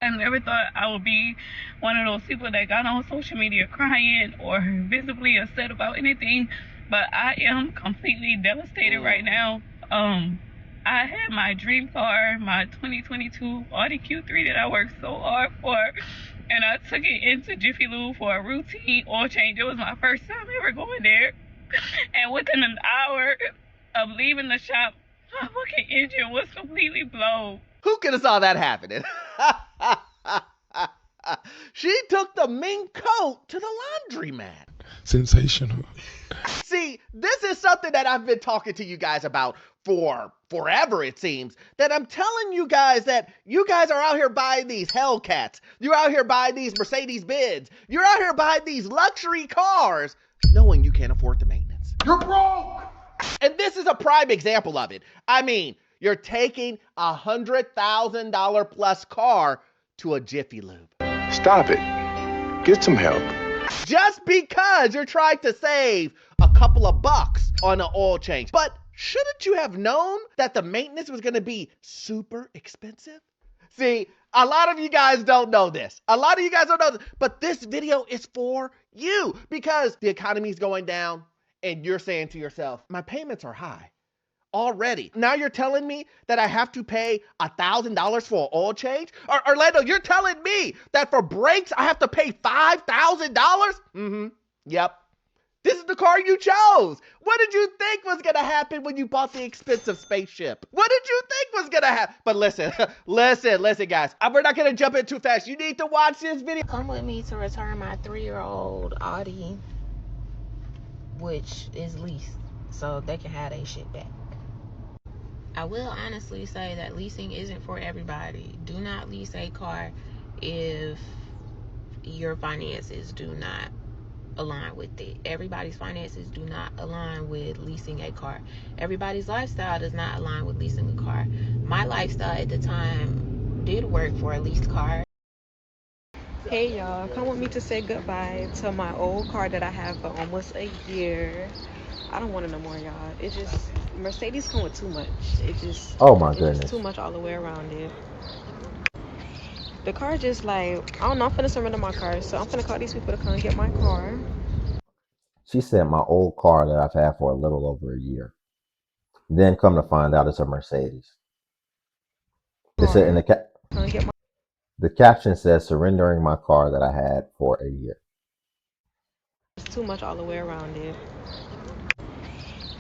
I never thought I would be one of those people that got on social media crying or visibly upset about anything, but I am completely devastated right now. I had my dream car, my 2022 Audi Q3 that I worked so hard for, and I took it into Jiffy Lube for a routine oil change. It was my first time ever going there, and within an hour of leaving the shop, my fucking engine was completely blown. Who could have saw that happening? She took the mink coat to the laundromat. Sensational. See, this is something that I've been talking to you guys about for forever, it seems. That I'm telling you guys that you guys are out here buying these Hellcats. You're out here buying these Mercedes-Benz. You're out here buying these luxury cars, knowing you can't afford the maintenance. You're broke! And this is a prime example of it. I mean, you're taking a $100,000 plus car to a Jiffy Lube. Stop it. Get some help. Just because you're trying to save a couple of bucks on an oil change. But shouldn't you have known that the maintenance was going to be super expensive? See, a lot of you guys don't know this. But this video is for you because the economy is going down and you're saying to yourself, my payments are high already. Now you're telling me that I have to pay $1,000 for an oil change? Orlando, you're telling me that for brakes I have to pay $5,000? Yep. This is the car you chose. What did you think was gonna happen when you bought the expensive spaceship? What did you think was gonna happen? But listen, listen, guys. We're not gonna jump in too fast. You need to watch this video. Come with me to return my 3-year-old Audi, which is leased, so they can have their shit back. I will honestly say that leasing isn't for everybody. Do not lease a car if your finances do not align with it. Everybody's finances do not align with leasing a car. Everybody's lifestyle does not align with leasing a car. My lifestyle at the time did work for a leased car. Hey y'all, come with me to say goodbye to my old car that I have for almost a year. I don't want it no more, y'all. It just, Mercedes come with too much. It just, oh my goodness, just too much all the way around it. The car just like, I don't know, I'm finna surrender my car, so I'm finna call these people to come and get my car. She said my old car that I've had for a little over a year. Then come to find out it's a Mercedes. It said in the caption says surrendering my car that I had for a year. It's too much all the way around it.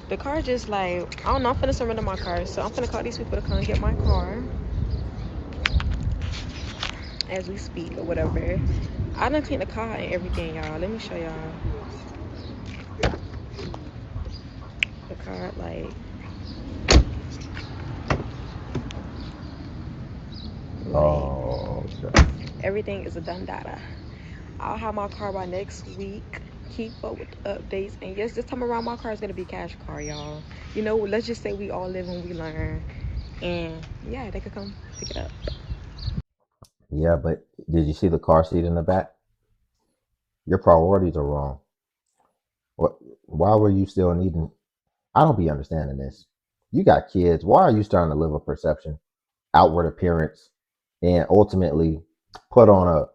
The car just like, I don't know, I'm finna surrender my car, so I'm finna call these people to come and get my car as we speak or whatever. I done cleaned the car and everything, y'all. Let me show y'all. The car, like oh, okay. Everything is a done data. I'll have my car by next week. Keep up with the updates, and yes, this time around my car is gonna be cash car, y'all. You know, let's just say we all live and we learn, and yeah, they could come pick it up. Yeah, but did you see the car seat in the back? Your priorities are wrong. What? Why were you still needing? I don't be understanding this. You got kids. Why are you starting to live a perception, outward appearance, and ultimately put on a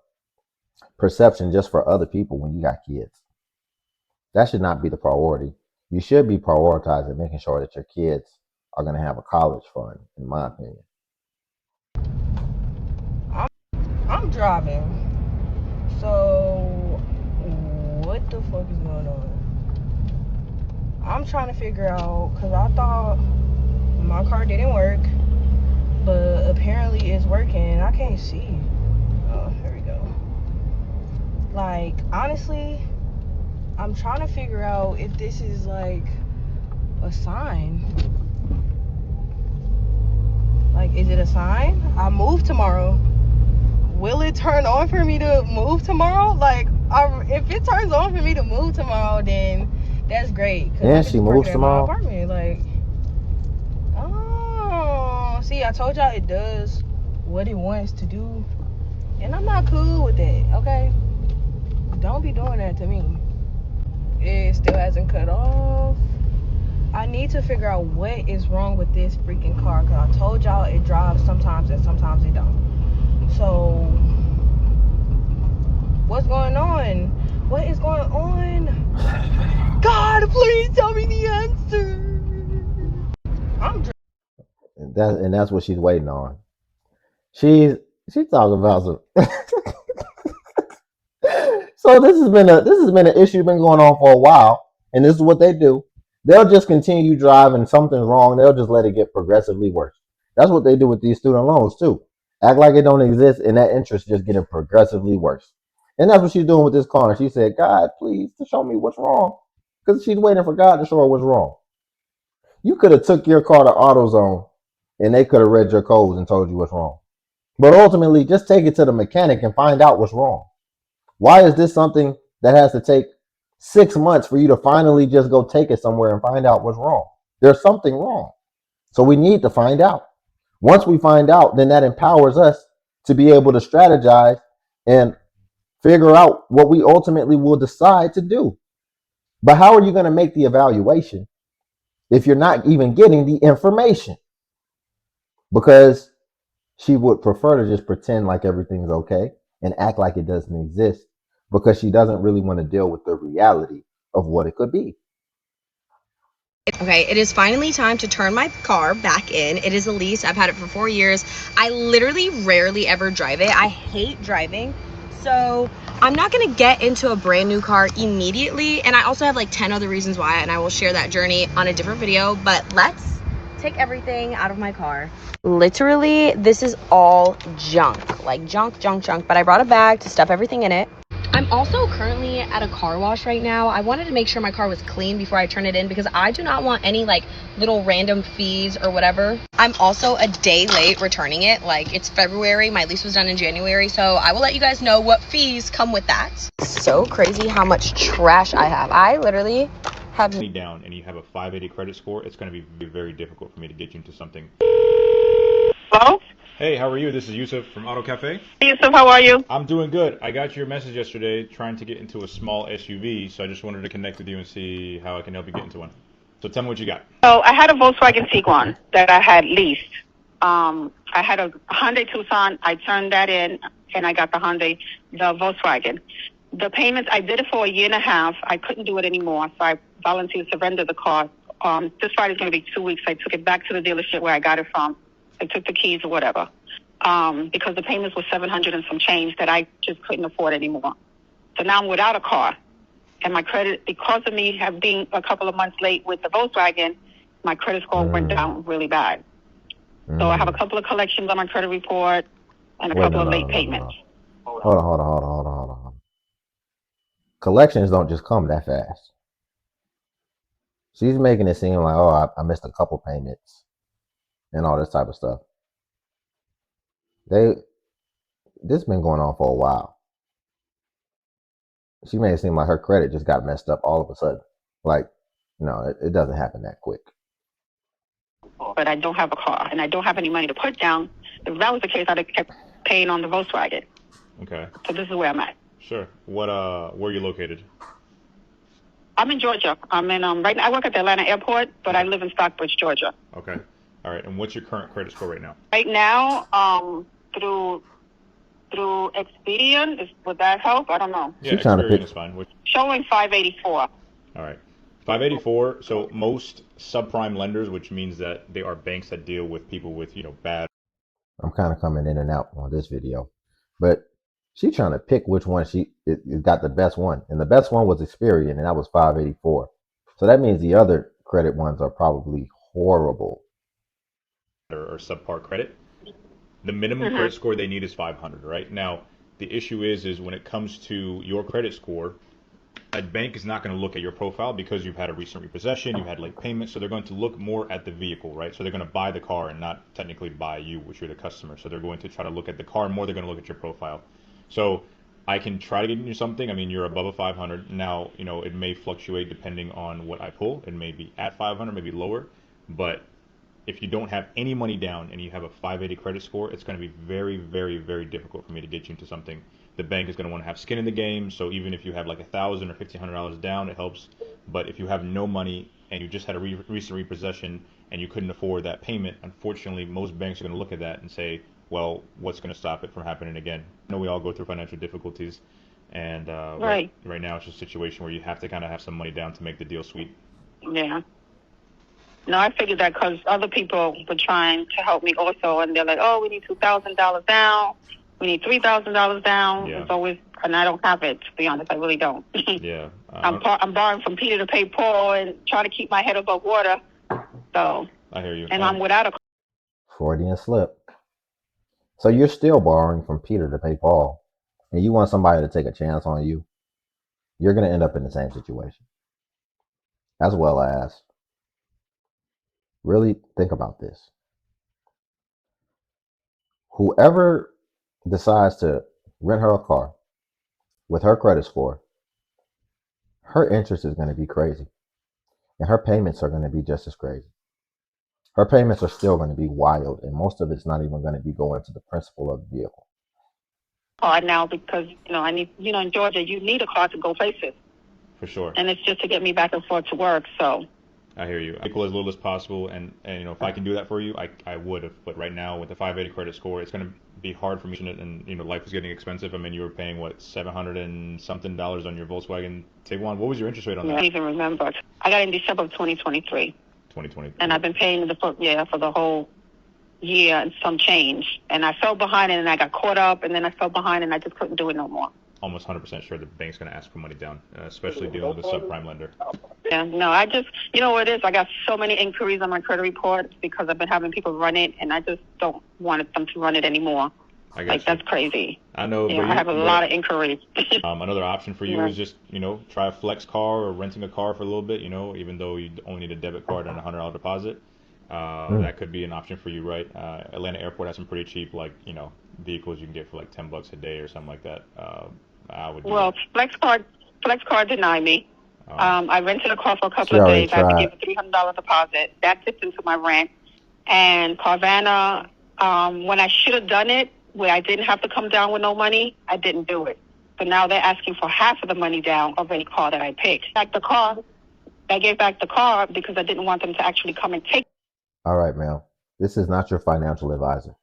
perception just for other people when you got kids? That should not be the priority. You should be prioritizing making sure that your kids are going to have a college fund, in my opinion. I'm driving. So, what the fuck is going on? I'm trying to figure out, because I thought my car didn't work, but apparently it's working. I can't see. Oh, here we go. Like, honestly, I'm trying to figure out if this is like a sign. Like, is it a sign? I move tomorrow. Will it turn on for me to move tomorrow? Like, if it turns on for me to move tomorrow, then that's great. And she moves tomorrow? My apartment. Like, oh, see, I told y'all it does what it wants to do. And I'm not cool with that, okay? Don't be doing that to me. It still hasn't cut off. I need to figure out what is wrong with this freaking car, because I told y'all it drives sometimes and sometimes it don't. So Please tell me the answer. I'm And that's what she's waiting on. She's talking about some. So this has been an issue been going on for a while, and this is what they do. They'll just continue driving. Something's wrong. They'll just let it get progressively worse. That's what they do with these student loans too. Act like it don't exist, and that interest just getting progressively worse. And that's what she's doing with this car. And she said, "God, please, to show me what's wrong," because she's waiting for God to show her what's wrong. You could have took your car to AutoZone, and they could have read your codes and told you what's wrong. But ultimately, just take it to the mechanic and find out what's wrong. Why is this something that has to take 6 months for you to finally just go take it somewhere and find out what's wrong? There's something wrong. So we need to find out. Once we find out, then that empowers us to be able to strategize and figure out what we ultimately will decide to do. But how are you going to make the evaluation if you're not even getting the information? Because she would prefer to just pretend like everything's okay and act like it doesn't exist because she doesn't really want to deal with the reality of what it could be. Okay, it is finally time to turn my car back in. It is a lease. I've had it for 4 years. I literally rarely ever drive it. I hate driving. So I'm not gonna get into a brand new car immediately. And I also have like 10 other reasons why, and I will share that journey on a different video. But let's take everything out of my car. Literally, this is all junk. Like junk. But I brought a bag to stuff everything in it. I'm also currently at a car wash right now. I wanted to make sure my car was clean before I turn it in because I do not want any like little random fees or whatever. I'm also a day late returning it. Like it's February, my lease was done in January, so I will let you guys know what fees come with that. So crazy how much trash I have. I literally have down and you have a 580 credit score, it's going to be very difficult for me to get you into something. Hello? Hey, how are you? This is Yusuf from Auto Cafe. Hey, Yusuf, how are you? I'm doing good. I got your message yesterday trying to get into a small SUV, so I just wanted to connect with you and see how I can help you get into one. So tell me what you got. So I had a Volkswagen Tiguan that I had leased. I had a Hyundai Tucson. I turned that in, and I got the Volkswagen. The payments, I did it for a year and a half. I couldn't do it anymore, so I volunteered to surrender the car. This Friday's going to be 2 weeks. I took it back to the dealership where I got it from. I took the keys or whatever, because the payments were $700 and some change that I just couldn't afford anymore. So now I'm without a car, and my credit, because of me being a couple of months late with the Volkswagen, my credit score went down really bad. So I have a couple of collections on my credit report and a couple of late payments. Hold on. Collections don't just come that fast. She's making it seem like, oh, I missed a couple payments and all this type of stuff. This has been going on for a while. She made it seem like her credit just got messed up all of a sudden. Like, no, it doesn't happen that quick. But I don't have a car, and I don't have any money to put down. If that was the case, I'd have kept paying on the Volkswagen. Okay. So this is where I'm at. Sure. Where are you located? I'm in Georgia. I'm in right now. I work at the Atlanta airport, but I live in Stockbridge, Georgia. Okay. All right. And what's your current credit score right now? Right now, through Expedient, would that help? I don't know. Yeah, Experian is fine. Showing 584. All right. 584. So most subprime lenders, which means that they are banks that deal with people with, bad. I'm kind of coming in and out on this video, but she's trying to pick which one it got the best one, and the best one was Experian, and that was 584. So that means the other credit ones are probably horrible or subpar credit. The minimum credit score they need is 500. Right now, the issue is when it comes to your credit score, a bank is not going to look at your profile because you've had a recent repossession, you've had late payments, so they're going to look more at the vehicle, right? So they're going to buy the car and not technically buy you, which you're the customer. So they're going to try to look at the car more. They're going to look at your profile. So I can try to get you something. I mean, you're above a 500 now. It may fluctuate depending on what I pull. It may be at 500, maybe lower. But if you don't have any money down and you have a 580 credit score, it's going to be very, very, very difficult for me to get you into something. The bank is going to want to have skin in the game. So even if you have like $1,000 or $1,500 down, it helps. But if you have no money and you just had a recent repossession and you couldn't afford that payment, unfortunately, most banks are going to look at that and say, well, what's going to stop it from happening again? I know we all go through financial difficulties, and right now it's just a situation where you have to kind of have some money down to make the deal sweet. Yeah. No, I figured that because other people were trying to help me also, and they're like, "Oh, we need $2,000 down. We need $3,000 down." Yeah. It's always, and I don't have it. To be honest, I really don't. Yeah. I'm borrowing from Peter to pay Paul, and trying to keep my head above water. So. I hear you. And I'm without a. Freudian slip. So you're still borrowing from Peter to pay Paul, and you want somebody to take a chance on you. You're going to end up in the same situation. As well as, really think about this. Whoever decides to rent her a car with her credit score, her interest is going to be crazy. And her payments are going to be just as crazy. Her payments are still going to be wild, and most of it's not even going to be going to the principal of the vehicle. Car now because I need in Georgia you need a car to go places. For sure. And it's just to get me back and forth to work. So. I hear you. Equal as little as possible, and if I can do that for you, I would have. But right now with the 580 credit score, it's going to be hard for me. And life is getting expensive. I mean, you were paying what $700 and something on your Volkswagen Tiguan. What was your interest rate on that? I don't even remember. I got in December of 2023. 2023. And I've been paying for the whole year and some change. And I fell behind and I got caught up, and then I fell behind and I just couldn't do it no more. Almost 100% sure the bank's going to ask for money down, especially dealing with a subprime lender. Yeah, no, I just, what it is, I got so many inquiries on my credit report because I've been having people run it, and I just don't want them to run it anymore. I guess that's crazy. I know. Yeah, I have a lot of inquiries. Another option for you is just, try a flex car or renting a car for a little bit, even though you only need a debit card and a $100 deposit. That could be an option for you, right? Atlanta Airport has some pretty cheap, vehicles you can get for like $10 a day or something like that. I would do that. Flex card denied me. I rented a car for a couple of days. I had to give a $300 deposit. That dipped into my rent. And Carvana, when I should have done it, where I didn't have to come down with no money, I didn't do it. So now they're asking for half of the money down of any car that I picked. I gave back the car because I didn't want them to actually come and take it. All right, ma'am. This is not your financial advisor.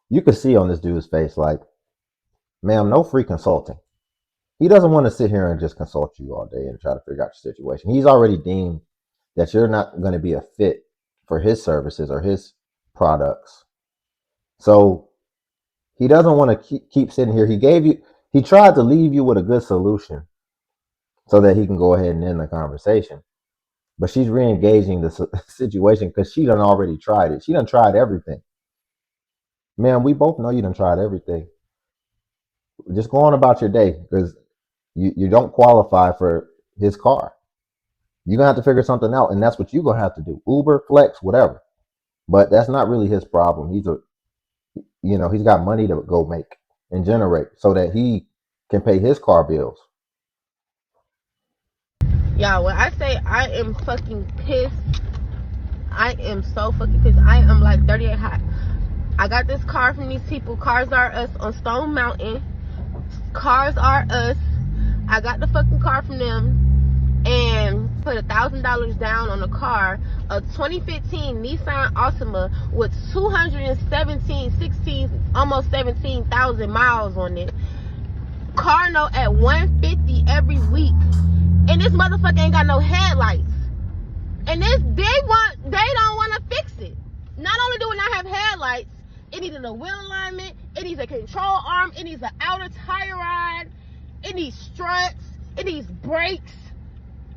You can see on this dude's face, ma'am, no free consulting. He doesn't want to sit here and just consult you all day and try to figure out your situation. He's already deemed that you're not going to be a fit for his services or his products. So he doesn't want to keep sitting here. He tried to leave you with a good solution so that he can go ahead and end the conversation. But she's re-engaging the situation because she done already tried it. She done tried everything. Man, we both know you done tried everything. Just go on about your day because you don't qualify for his car. You're going to have to figure something out, and that's what you're going to have to do. Uber, Flex, whatever. But that's not really his problem. He's got money to go make and generate so that he can pay his car bills. Yeah, when I say I am fucking pissed, I am so fucking pissed. I am like 38 hot. I got this car from these people. Cars Are Us on Stone Mountain. Cars Are Us. I got the fucking car from them and put $1,000 down on a car, a 2015 Nissan Altima with almost 17,000 miles on it. Car note at $150 every week, and this motherfucker ain't got no headlights. And they don't want to fix it. Not only do it not have headlights, it needs a wheel alignment, it needs a control arm, it needs an outer tire rod, it needs struts, it needs brakes.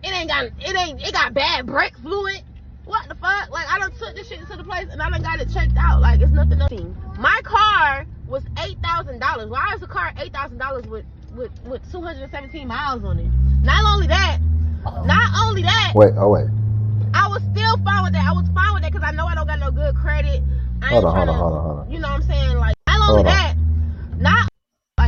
It got bad brake fluid. What the fuck? I done took this shit to the place and I done got it checked out. It's nothing. My car was $8,000. Why is the car $8,000 with 217 miles on it? Not only that. Wait. I was still fine with that. I was fine with that because I know I don't got no good credit. Hold on. You know what I'm saying? Not only that.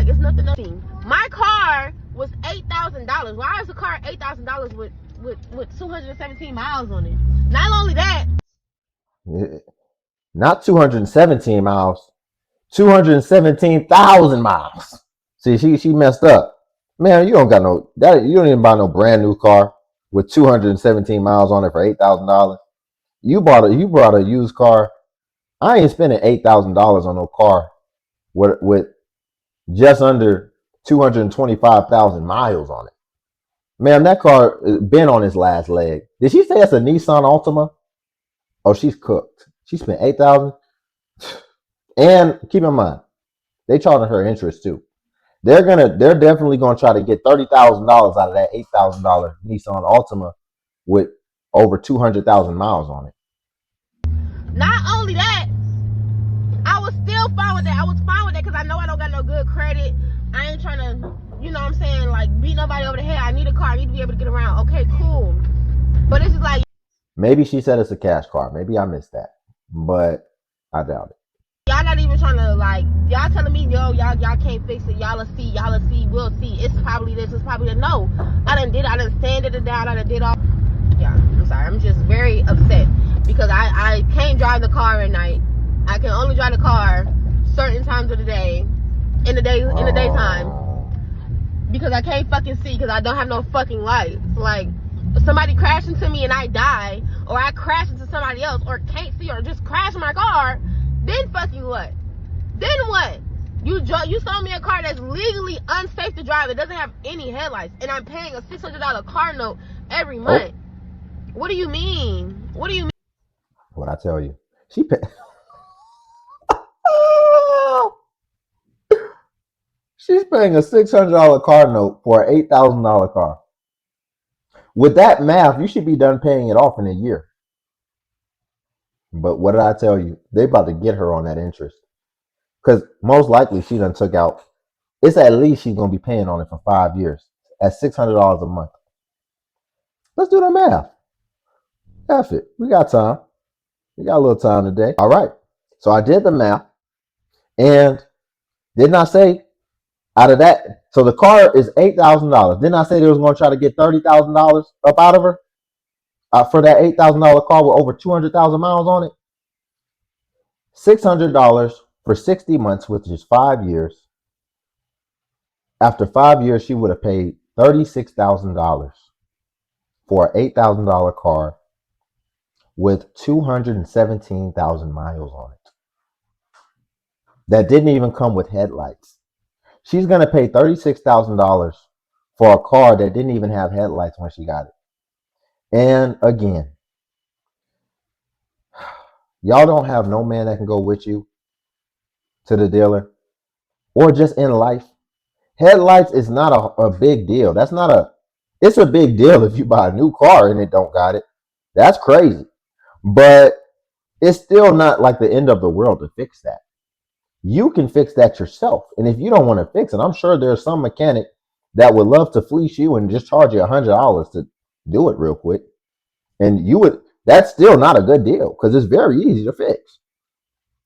It's nothing. My car was $8,000. Why is the car $8,000 with 217 miles on it? Not only that. Not 217 miles. 217,000 miles. See, she messed up. Man, you don't got you don't even buy no brand new car with 217 miles on it for $8,000. You brought a used car. I ain't spending $8,000 on no car with just under 225,000 miles on it. Ma'am, that car has been on its last leg. Did she say it's a Nissan Altima? Oh, she's cooked. She spent $8,000. And keep in mind, they charging her interest too. They're definitely gonna try to get $30,000 out of that $8,000 Nissan Altima with over 200,000 miles on it. Not only that, I was still fine with that. I was fine with that because I know I don't got no good credit. I ain't trying to, you know what I'm saying, like beat nobody over the head. I need a car. I need to be able to get around. Okay, cool. But it's just like, maybe she said it's a cash car. Maybe I missed that, but I doubt it. y'all not even trying to, like, y'all telling me, yo, y'all can't fix it. Y'all will see, we'll see. It's probably this, it's probably that. No, I done sanded it down. I done did all. Yeah, I'm sorry. I'm just very upset because I can't drive the car at night. I can only drive the car certain times of the day, in the daytime, because I can't fucking see because I don't have no fucking lights. Like, if somebody crashed into me and I die, or I crash into somebody else, or can't see, or just crash my car, then fucking what? Then what? You sold me a car that's legally unsafe to drive. It doesn't have any headlights, and I'm paying a $600 car note every month. What do you mean? What do you mean? What I tell you, she paid. She's paying a $600 car note for an $8,000 car. With that math, you should be done paying it off in a year. But what did I tell you? They about to get her on that interest. Because most likely she done took out, it's at least she's going to be paying on it for 5 years at $600 a month. Let's do the math. F it. We got time. We got a little time today. All right. So I did the math. And didn't I say out of that, so the car is $8,000. Didn't I say they was going to try to get $30,000 up out of her for that $8,000 car with over 200,000 miles on it? $600 for 60 months, which is 5 years. After 5 years, she would have paid $36,000 for an $8,000 car with 217,000 miles on it. That didn't even come with headlights. She's going to pay $36,000 for a car that didn't even have headlights when she got it. And again, y'all don't have no man that can go with you to the dealer or just in life. Headlights is not a big deal. It's a big deal if you buy a new car and it don't got it. That's crazy. But it's still not like the end of the world to fix that. You can fix that yourself. And if you don't want to fix it, I'm sure there's some mechanic that would love to fleece you and just charge you $100 to do it real quick. And that's still not a good deal because it's very easy to fix,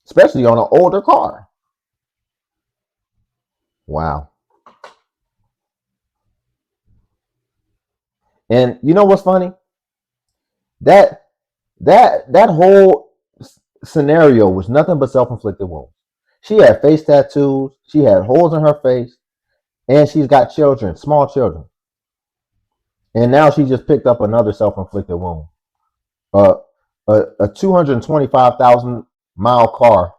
especially on an older car. Wow. And you know what's funny? That whole scenario was nothing but self-inflicted wounds. She had face tattoos, she had holes in her face, and she's got children, small children. And now she just picked up another self-inflicted wound. A 225,000 mile car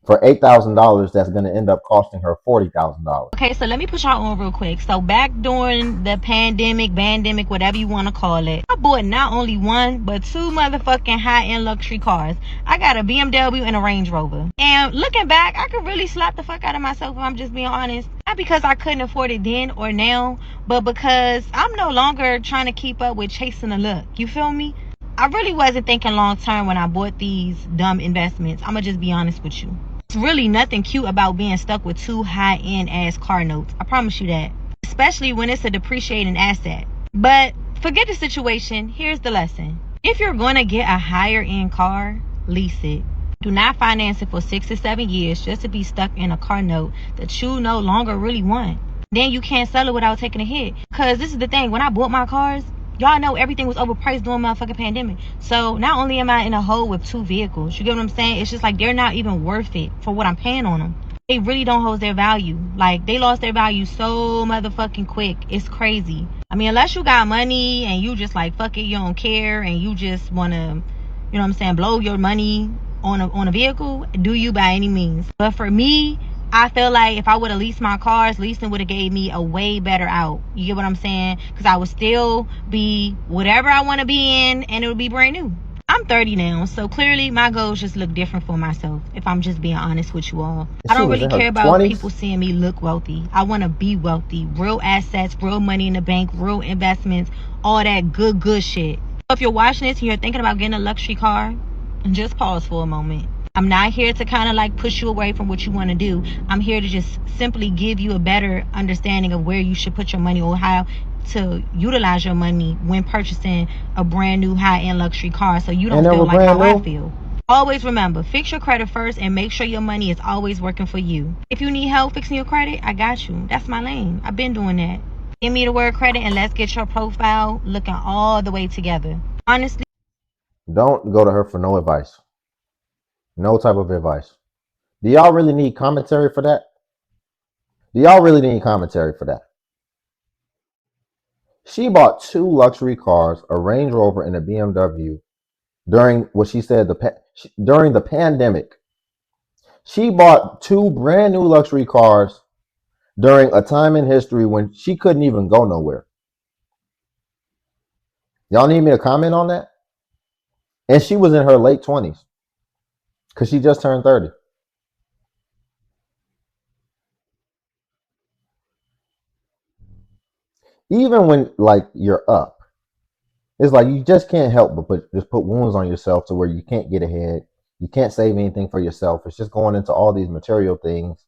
for $8,000 that's going to end up costing her $40,000. Okay, so let me put y'all on real quick. So back during the pandemic, whatever you want to call it, I bought not only one, but two motherfucking high-end luxury cars. I got a BMW and a Range Rover. And looking back, I could really slap the fuck out of myself if I'm just being honest. Not because I couldn't afford it then or now, but because I'm no longer trying to keep up with chasing the look. You feel me? I really wasn't thinking long term when I bought these dumb investments. I'm going to just be honest with you. It's really nothing cute about being stuck with two high-end ass car notes. I promise you that. Especially when it's a depreciating asset. But forget the situation. Here's the lesson. If you're going to get a higher end car, lease it. Do not finance it for 6 to 7 years just to be stuck in a car note that you no longer really want. Then you can't sell it without taking a hit. Because this is the thing. When I bought my cars, y'all know everything was overpriced during motherfucking pandemic. So not only am I in a hole with two vehicles, you get what I'm saying? It's just like they're not even worth it for what I'm paying on them. They really don't hold their value. Like, they lost their value so motherfucking quick. It's crazy. I mean, unless you got money and you just like, fuck it, you don't care, and you just want to, you know what I'm saying, blow your money on a vehicle, do you by any means. But for me, I feel like if I would have leased my cars, leasing would have gave me a way better out. You get what I'm saying? Because I would still be whatever I want to be in, and it would be brand new. I'm 30 now, so clearly my goals just look different for myself, if I'm just being honest with you all. I She don't was really in her care about 20s. people seeing me look wealthy. I want to be wealthy. Real assets, real money in the bank, real investments, all that good shit. If you're watching this and you're thinking about getting a luxury car, just pause for a moment. I'm not here to kind of like push you away from what you want to do. I'm here to just simply give you a better understanding of where you should put your money or how to utilize your money when purchasing a brand new high-end luxury car, so you don't And they feel were like brand how I new. feel. Always remember, fix your credit first and make sure your money is always working for you. If you need help fixing your credit, I got you. That's my lane. I've been doing that. Give me the word credit and let's get your profile looking all the way together. Honestly, Don't go to her for no advice. No type of advice. Do y'all really need commentary for that? Do y'all really need commentary for that? She bought 2 luxury cars, a Range Rover and a BMW, during what she said during the pandemic. She bought 2 brand new luxury cars during a time in history when she couldn't even go nowhere. Y'all need me to comment on that? And she was in her late 20s because she just turned 30. Even when like you're up, it's like you just can't help but put wounds on yourself to where you can't get ahead. You can't save anything for yourself. It's just going into all these material things.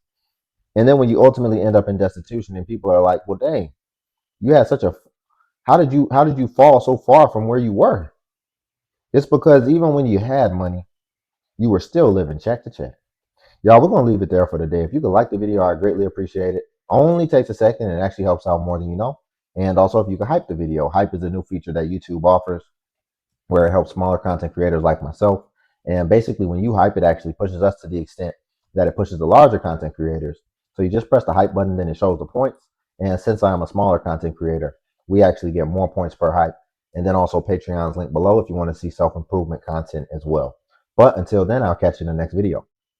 And then when you ultimately end up in destitution and people are like, well, dang, you had such a, how did you fall so far from where you were? It's because even when you had money, you were still living check to check. Y'all, we're going to leave it there for today. If you could like the video, I greatly appreciate it. Only takes a second and it actually helps out more than you know. And also, if you could hype the video, hype is a new feature that YouTube offers where it helps smaller content creators like myself. And basically, when you hype, it actually pushes us to the extent that it pushes the larger content creators. So you just press the hype button, then it shows the points. And since I am a smaller content creator, we actually get more points per hype. And then also Patreon's link below if you want to see self-improvement content as well. But until then, I'll catch you in the next video.